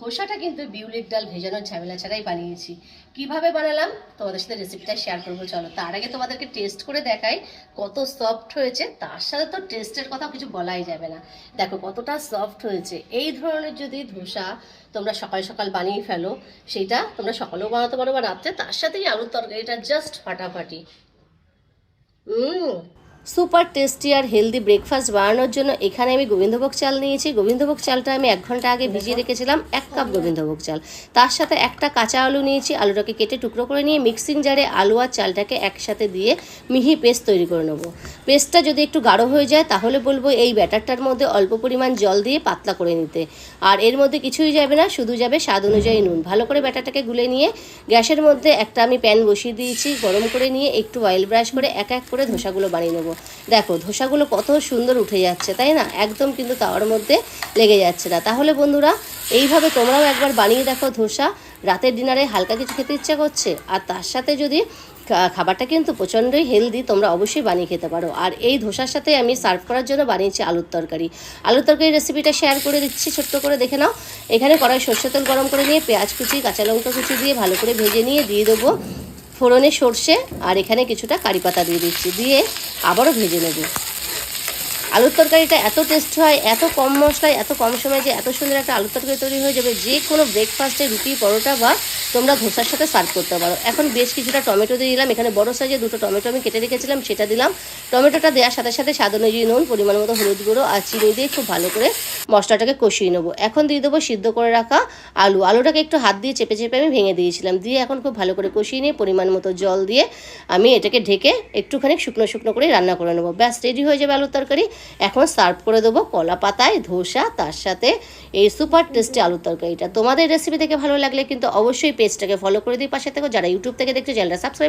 ধোসাটা কিন্তু বিউলির ডাল ভেজানোর ঝামেলা ছাড়াই বানিয়েছি। কিভাবে বানালাম তোমাদের সাথে রেসিপিটা শেয়ার করবো, চলো। তার আগে তোমাদেরকে টেস্ট করে দেখাই কত সফট হয়েছে। তার সাথে তো টেস্টের কথা কিছু বলাই যাবে না। দেখো কতটা সফট হয়েছে। এই ধরনের যদি ধোসা তোমরা সকাল সকাল বানিয়ে ফেলো, সেটা তোমরা সকালেও বানাতে পারো বা রাত্রে, তার সাথেই আলুর তরকারিটা জাস্ট ফাটাফাটি। সুপার টেস্টি আর হেলদি ব্রেকফাস্ট বানানোর জন্য এখানে আমি গোবিন্দভোগ চাল নিয়েছি। গোবিন্দভোগ চালটা আমি 1 ঘন্টা আগে ভিজিয়ে রেখেছিলাম, 1 কাপ গোবিন্দভোগ চাল। তার সাথে একটা কাঁচা আলু নিয়েছি, আলুটাকে কেটে টুকরো করে নিয়ে মিক্সিং জারে আলু আর চালটাকে একসাথে দিয়ে মিহি পেস্ট তৈরি করে নেবো। পেস্টটা যদি একটু গাঢ় হয়ে যায় তাহলে বলবো এই ব্যাটারটার মধ্যে অল্প পরিমাণ জল দিয়ে পাতলা করে নিতে। আর এর মধ্যে কিছুই যাবে না, শুধু যাবে স্বাদ অনুযায়ী নুন। ভালো করে ব্যাটারটাকে গুলে নিয়ে গ্যাসের মধ্যে একটা আমি প্যান বসিয়ে দিয়েছি, গরম করে নিয়ে একটু অয়েল ব্রাশ করে এক এক করে ধোসাগুলো বানিয়ে নেবো। দেখো ধোসাগুলো কত সুন্দর উঠে যাচ্ছে, তাই না? একদম কিন্তু তাওয়ার মধ্যে লেগে যাচ্ছে না। তাহলে বন্ধুরা এইভাবে তোমরাও একবার বানিয়ে দেখো ধোসা। রাতের ডিনারে হালকা কিছু খেতে ইচ্ছা করছে, আর তার সাথে যদি খাবারটা কিন্তু প্রচণ্ডই হেলদি, তোমরা অবশ্যই বানিয়ে খেতে পারো। আর এই ধোসার সাথে আমি সার্ভ করার জন্য বানিয়েছি আলুর তরকারি। আলুর তরকারির রেসিপিটা শেয়ার করে দিচ্ছি, ছোট্ট করে দেখে নাও। এখানে কড়াই সরষের তেল গরম করে নিয়ে পেঁয়াজ কুচি, কাঁচা লঙ্কা কুচি দিয়ে ভালো করে ভেজে নিয়ে দিয়ে দেবো ফোড়নে সর্ষে, আর এখানে কিছুটা কারি পাতা দিয়ে দিচ্ছি, দিয়ে আবারও ভেজে নেব। আলুর তরকারিটা এত টেস্ট হয়, এত কম মশলায় এত কম সময়ে যে এত সুন্দর একটা আলুর তরকারি তৈরি হয়ে যাবে, যে কোনো ব্রেকফাস্টে রুটি পরোটা বা তোমরা ধোসার সাথে সার্ভ করতে পারো। এখন বেশ কিছুটা টমেটো দিয়ে দিলাম, এখানে বড় সাইজে 2টো টমেটো আমি কেটে রেখেছিলাম, সেটা দিলাম। টমেটোটা দেওয়ার সাথে সাথে স্বাদ অনুযায়ী নুন, পরিমাণ মতো হলুদ গুঁড়ো আর চিনি দিয়ে খুব ভালো করে মশলাটাকে কষিয়ে নেবো। এখন দিয়ে দেবো সিদ্ধ করে রাখা আলুটাকে একটু হাত দিয়ে চেপে চেপে আমি ভেঙে দিয়েছিলাম, দিয়ে এখন খুব ভালো করে কষিয়ে নিয়ে পরিমাণ মতো জল দিয়ে আমি এটাকে ঢেকে একটুখানি শুকনো শুকনো করে রান্না করে নেবো। ব্যাস রেডি হয়ে যাবে আলুর তরকারি। এখন সার্ভ করে দেবো কলা পাতায় ধোসা, তার সাথে এই সুপার টেস্টি আলুর তরকারিটা। তোমাদের রেসিপি দেখে ভালো লাগলে কিন্তু অবশ্যই পেজটাকে ফলো করে দিই, পাশে থেকে যারা ইউটিউব থেকে দেখছো চ্যানেলটা সাবস্ক্রাইব